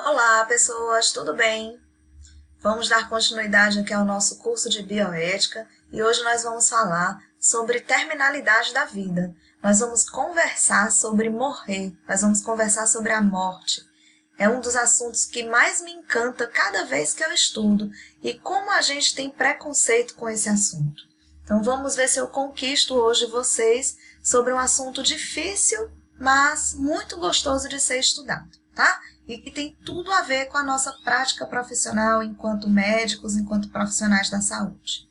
Olá, pessoas, tudo bem? Vamos dar continuidade aqui ao nosso curso de bioética e hoje nós vamos falar sobre terminalidade da vida. Nós vamos conversar sobre morrer, nós vamos conversar sobre a morte. É um dos assuntos que mais me encanta cada vez que eu estudo e como a gente tem preconceito com esse assunto. Então vamos ver se eu conquisto hoje vocês sobre um assunto difícil, mas muito gostoso de ser estudado, tá? E que tem tudo a ver com a nossa prática profissional enquanto médicos, enquanto profissionais da saúde.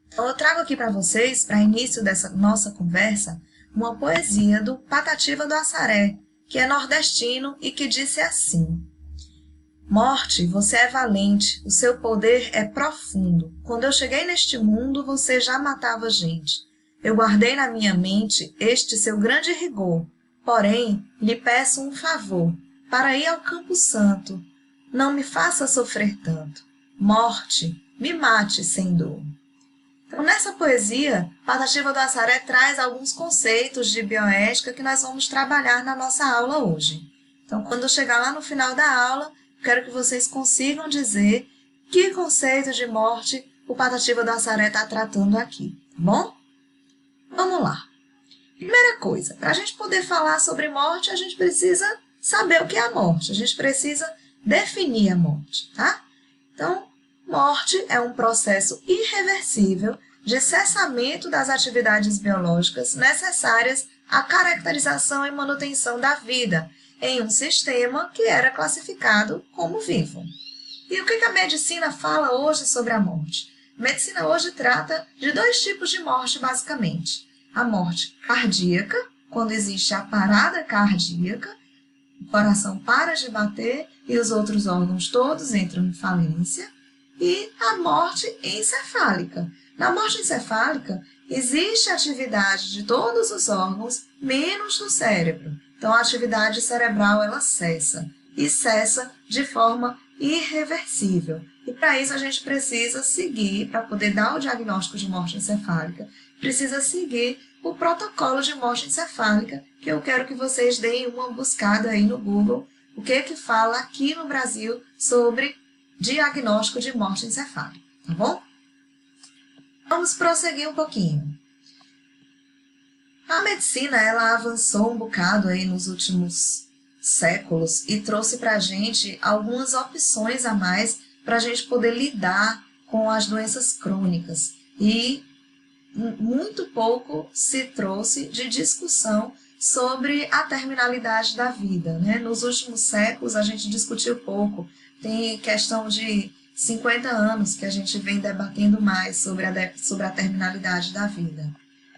Então, eu trago aqui para vocês, para início dessa nossa conversa, uma poesia do Patativa do Assaré, que é nordestino e que disse assim: Morte, você é valente, o seu poder é profundo. Quando eu cheguei neste mundo, você já matava gente. Eu guardei na minha mente este seu grande rigor, porém, lhe peço um favor. Para ir ao Campo Santo, não me faça sofrer tanto. Morte, me mate sem dor. Então, nessa poesia, Patativa do Assaré traz alguns conceitos de bioética que nós vamos trabalhar na nossa aula hoje. Então, quando eu chegar lá no final da aula, quero que vocês consigam dizer que conceito de morte o Patativa do Assaré está tratando aqui, tá bom? Vamos lá. Primeira coisa, para a gente poder falar sobre morte, a gente precisa saber o que é a morte. A gente precisa definir a morte, tá? Então, morte é um processo irreversível de cessamento das atividades biológicas necessárias à caracterização e manutenção da vida em um sistema que era classificado como vivo. E o que a medicina fala hoje sobre a morte? A medicina hoje trata de dois tipos de morte, basicamente. A morte cardíaca, quando existe a parada cardíaca, o coração para de bater e os outros órgãos todos entram em falência, e a morte encefálica. Na morte encefálica, existe a atividade de todos os órgãos, menos do cérebro. Então, a atividade cerebral ela cessa, e cessa de forma irreversível. E para isso a gente precisa seguir, para poder dar o diagnóstico de morte encefálica, precisa seguir o protocolo de morte encefálica, que eu quero que vocês deem uma buscada aí no Google, o que fala aqui no Brasil sobre diagnóstico de morte encefálica, tá bom? Vamos prosseguir um pouquinho. A medicina, ela avançou um bocado aí nos últimos séculos e trouxe para a gente algumas opções a mais para a gente poder lidar com as doenças crônicas. E muito pouco se trouxe de discussão sobre a terminalidade da vida, né? Nos últimos séculos a gente discutiu pouco, tem questão de 50 anos que a gente vem debatendo mais sobre a terminalidade da vida.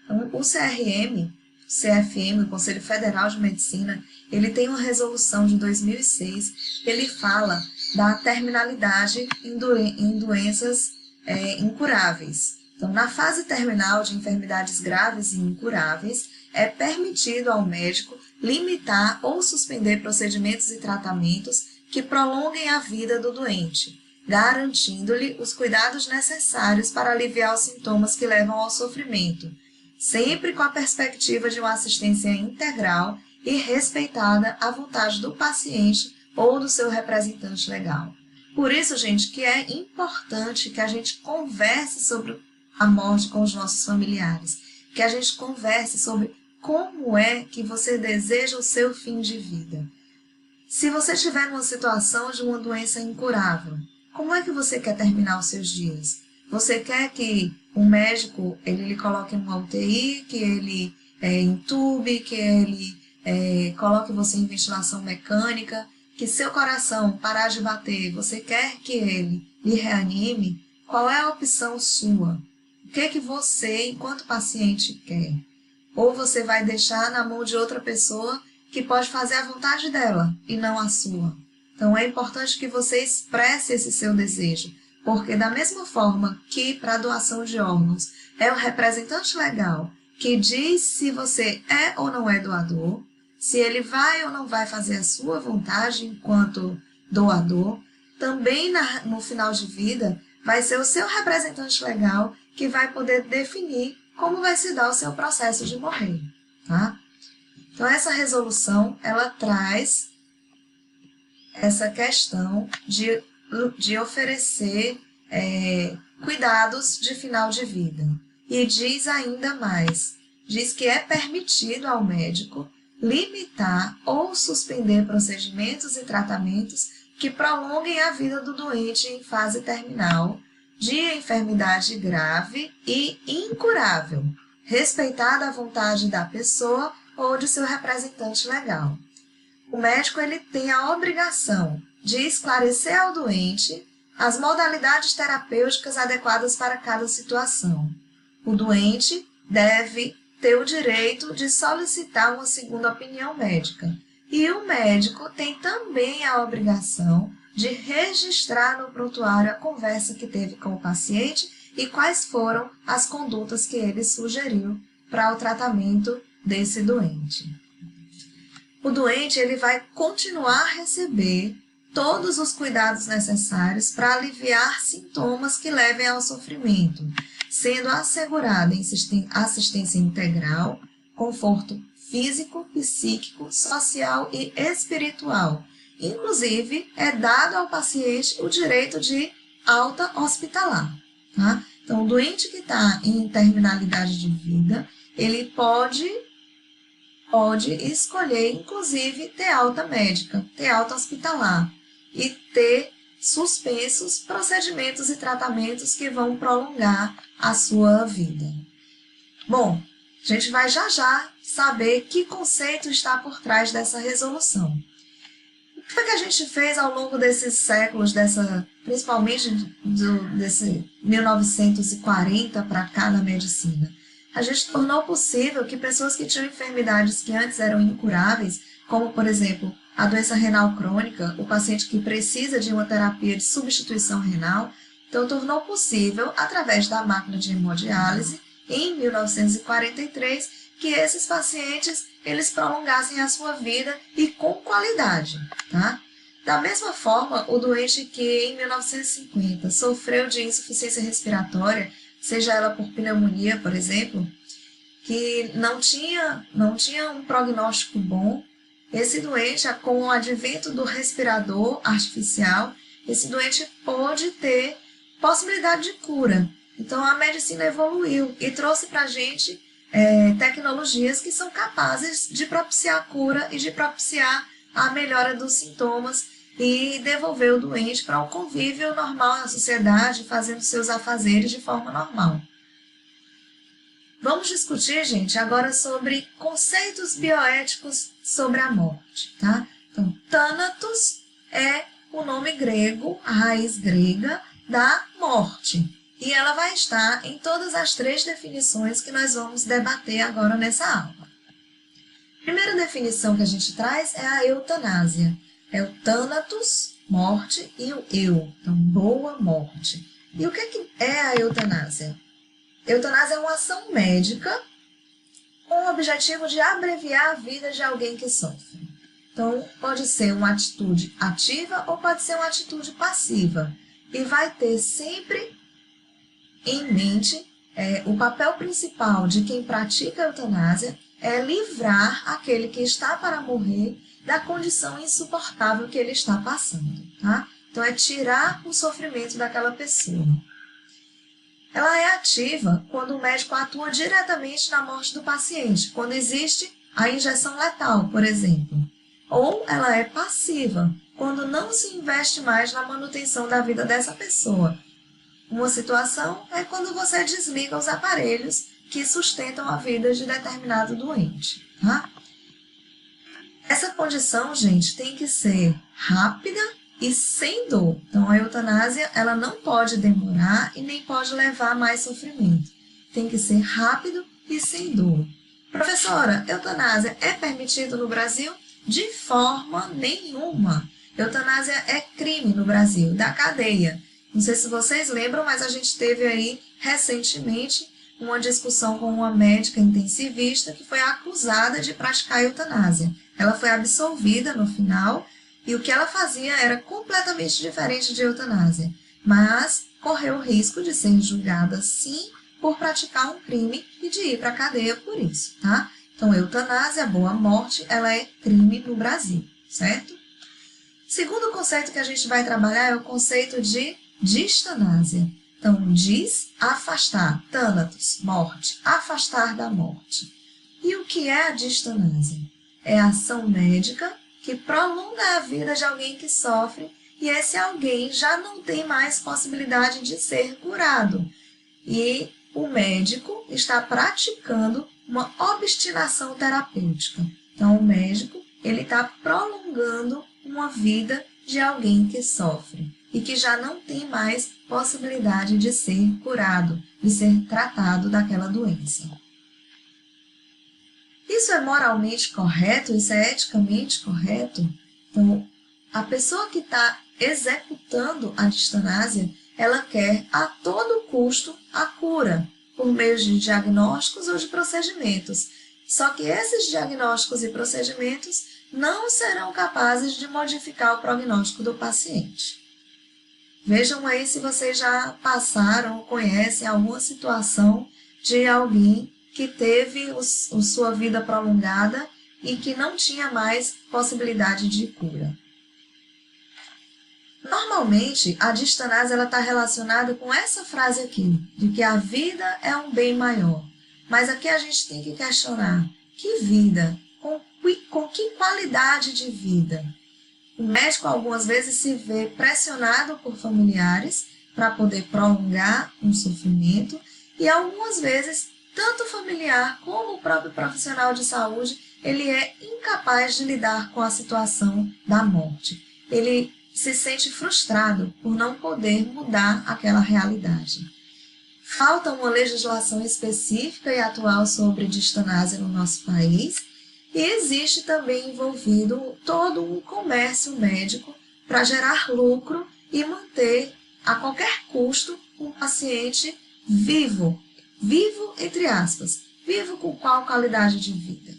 Então, o CFM, o Conselho Federal de Medicina, ele tem uma resolução de 2006, ele fala da terminalidade em doenças incuráveis. Então, na fase terminal de enfermidades graves e incuráveis, é permitido ao médico limitar ou suspender procedimentos e tratamentos que prolonguem a vida do doente, garantindo-lhe os cuidados necessários para aliviar os sintomas que levam ao sofrimento, sempre com a perspectiva de uma assistência integral e respeitada à vontade do paciente ou do seu representante legal. Por isso, gente, que é importante que a gente converse sobre a morte com os nossos familiares, que a gente converse sobre como é que você deseja o seu fim de vida. Se você estiver numa situação de uma doença incurável, como é que você quer terminar os seus dias? Você quer que um médico ele lhe coloque em uma UTI, que ele entube, que ele coloque você em ventilação mecânica, que seu coração parar de bater, você quer que ele lhe reanime? Qual é a opção sua? O que você, enquanto paciente, quer? Ou você vai deixar na mão de outra pessoa que pode fazer a vontade dela e não a sua? Então, é importante que você expresse esse seu desejo, porque da mesma forma que para a doação de órgãos é o representante legal que diz se você é ou não é doador, se ele vai ou não vai fazer a sua vontade enquanto doador, também no final de vida vai ser o seu representante legal que vai poder definir como vai se dar o seu processo de morrer, tá? Então, essa resolução, ela traz essa questão de oferecer cuidados de final de vida. E diz ainda mais, diz que é permitido ao médico limitar ou suspender procedimentos e tratamentos que prolonguem a vida do doente em fase terminal de enfermidade grave e incurável, respeitada a vontade da pessoa ou de seu representante legal. O médico ele tem a obrigação de esclarecer ao doente as modalidades terapêuticas adequadas para cada situação. O doente deve ter o direito de solicitar uma segunda opinião médica. E o médico tem também a obrigação de registrar no prontuário a conversa que teve com o paciente e quais foram as condutas que ele sugeriu para o tratamento desse doente. O doente ele vai continuar a receber todos os cuidados necessários para aliviar sintomas que levem ao sofrimento, sendo assegurada assistência integral, conforto físico, psíquico, social e espiritual. Inclusive, é dado ao paciente o direito de alta hospitalar. Tá? Então, o doente que está em terminalidade de vida, ele pode escolher, inclusive, ter alta médica, ter alta hospitalar e ter suspensos procedimentos e tratamentos que vão prolongar a sua vida. Bom, a gente vai já saber que conceito está por trás dessa resolução. O que foi que a gente fez ao longo desses séculos, principalmente desse 1940 para cá na medicina? A gente tornou possível que pessoas que tinham enfermidades que antes eram incuráveis, como, por exemplo, a doença renal crônica, o paciente que precisa de uma terapia de substituição renal, então tornou possível, através da máquina de hemodiálise, em 1943, que esses pacientes eles prolongassem a sua vida e com qualidade. Tá? Da mesma forma, o doente que em 1950 sofreu de insuficiência respiratória, seja ela por pneumonia, por exemplo, que não tinha um prognóstico bom, esse doente, com o advento do respirador artificial, esse doente pôde ter possibilidade de cura. Então, a medicina evoluiu e trouxe para a gente tecnologias que são capazes de propiciar a cura e de propiciar a melhora dos sintomas e devolver o doente para um convívio normal na sociedade, fazendo seus afazeres de forma normal. Vamos discutir, gente, agora sobre conceitos bioéticos sobre a morte, tá? Então, Thanatos é o nome grego, a raiz grega da morte. E ela vai estar em todas as 3 definições que nós vamos debater agora nessa aula. A primeira definição que a gente traz é a eutanásia. É o Thanatos, morte, e o eu, então boa morte. E o que é a eutanásia? Eutanásia é uma ação médica com o objetivo de abreviar a vida de alguém que sofre. Então, pode ser uma atitude ativa ou pode ser uma atitude passiva. E vai ter sempre em mente o papel principal de quem pratica a eutanásia é livrar aquele que está para morrer da condição insuportável que ele está passando. Tá? Então, é tirar o sofrimento daquela pessoa. Ela é ativa quando o médico atua diretamente na morte do paciente, quando existe a injeção letal, por exemplo. Ou ela é passiva, quando não se investe mais na manutenção da vida dessa pessoa. Uma situação é quando você desliga os aparelhos que sustentam a vida de determinado doente. Tá? Essa condição, gente, tem que ser rápida e sem dor. Então, a eutanásia ela não pode demorar e nem pode levar a mais sofrimento. Tem que ser rápido e sem dor. Professora, eutanásia é permitido no Brasil? De forma nenhuma. Eutanásia é crime no Brasil, da cadeia. Não sei se vocês lembram, mas a gente teve aí recentemente uma discussão com uma médica intensivista que foi acusada de praticar eutanásia. Ela foi absolvida no final e o que ela fazia era completamente diferente de eutanásia, mas correu o risco de ser julgada, sim, por praticar um crime e de ir para a cadeia por isso, tá? Então, eutanásia, boa morte, ela é crime no Brasil, certo? Segundo conceito que a gente vai trabalhar é o conceito de distanásia. Então, dis, afastar, thanatos, morte, afastar da morte. E o que é a distanásia? É a ação médica que prolonga a vida de alguém que sofre e esse alguém já não tem mais possibilidade de ser curado. E o médico está praticando uma obstinação terapêutica. Então, o médico ele está prolongando uma vida de alguém que sofre e que já não tem mais possibilidade de ser curado, de ser tratado daquela doença. Isso é moralmente correto? Isso é eticamente correto? Então, a pessoa que está executando a distanásia, ela quer a todo custo a cura, por meio de diagnósticos ou de procedimentos. Só que esses diagnósticos e procedimentos não serão capazes de modificar o prognóstico do paciente. Vejam aí se vocês já passaram ou conhecem alguma situação de alguém que teve sua vida prolongada e que não tinha mais possibilidade de cura. Normalmente, a distanásia está relacionada com essa frase aqui, de que a vida é um bem maior. Mas aqui a gente tem que questionar, que vida? Com que qualidade de vida? O médico algumas vezes se vê pressionado por familiares para poder prolongar um sofrimento e algumas vezes, tanto o familiar como o próprio profissional de saúde, ele é incapaz de lidar com a situação da morte. Ele se sente frustrado por não poder mudar aquela realidade. Falta uma legislação específica e atual sobre distanásia no nosso país e existe também envolvido todo um comércio médico para gerar lucro e manter a qualquer custo um paciente vivo, vivo entre aspas, vivo com qual qualidade de vida.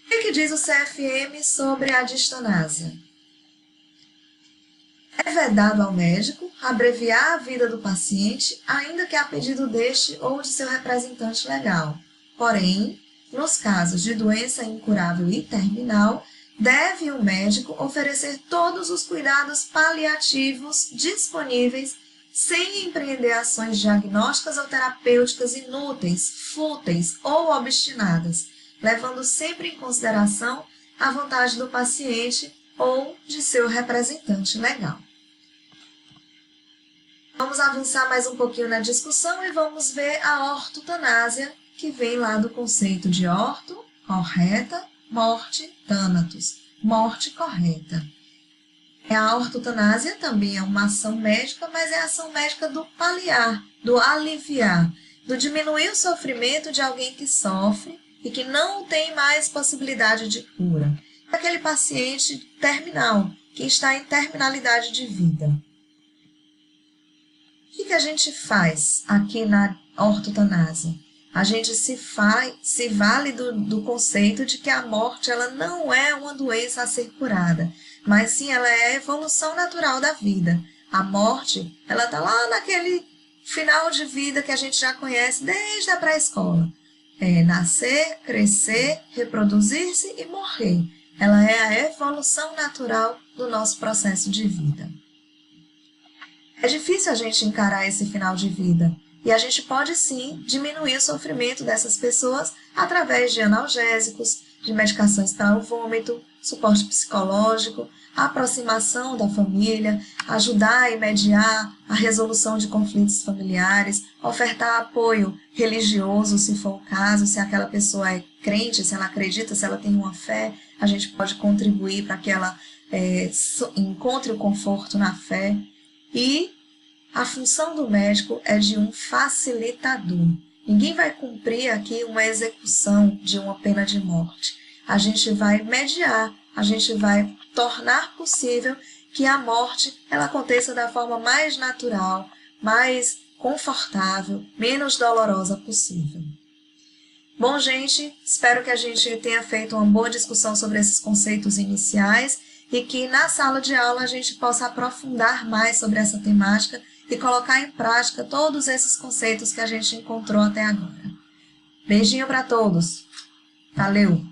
O que diz o CFM sobre a distanásia? É vedado ao médico abreviar a vida do paciente, ainda que a pedido deste ou de seu representante legal. Porém, nos casos de doença incurável e terminal, deve o médico oferecer todos os cuidados paliativos disponíveis sem empreender ações diagnósticas ou terapêuticas inúteis, fúteis ou obstinadas, levando sempre em consideração a vontade do paciente ou de seu representante legal. Vamos avançar mais um pouquinho na discussão e vamos ver a ortotanásia, que vem lá do conceito de orto, correta, morte, thanatos, morte correta. A ortotanásia também é uma ação médica, mas é a ação médica do paliar, do aliviar, do diminuir o sofrimento de alguém que sofre e que não tem mais possibilidade de cura. Aquele paciente terminal, que está em terminalidade de vida. O que a gente faz aqui na ortotanásia? A gente se vale do conceito de que a morte ela não é uma doença a ser curada, mas sim ela é a evolução natural da vida. A morte ela está lá naquele final de vida que a gente já conhece desde a pré-escola. É nascer, crescer, reproduzir-se e morrer. Ela é a evolução natural do nosso processo de vida. É difícil a gente encarar esse final de vida e a gente pode sim diminuir o sofrimento dessas pessoas através de analgésicos, de medicações para o vômito, suporte psicológico, a aproximação da família, ajudar e mediar a resolução de conflitos familiares, ofertar apoio religioso, se for o caso, se aquela pessoa é crente, se ela acredita, se ela tem uma fé, a gente pode contribuir para que ela encontre o conforto na fé. E a função do médico é de um facilitador. Ninguém vai cumprir aqui uma execução de uma pena de morte. A gente vai mediar, a gente vai tornar possível que a morte ela aconteça da forma mais natural, mais confortável, menos dolorosa possível. Bom, gente, espero que a gente tenha feito uma boa discussão sobre esses conceitos iniciais e que na sala de aula a gente possa aprofundar mais sobre essa temática e colocar em prática todos esses conceitos que a gente encontrou até agora. Beijinho para todos. Valeu!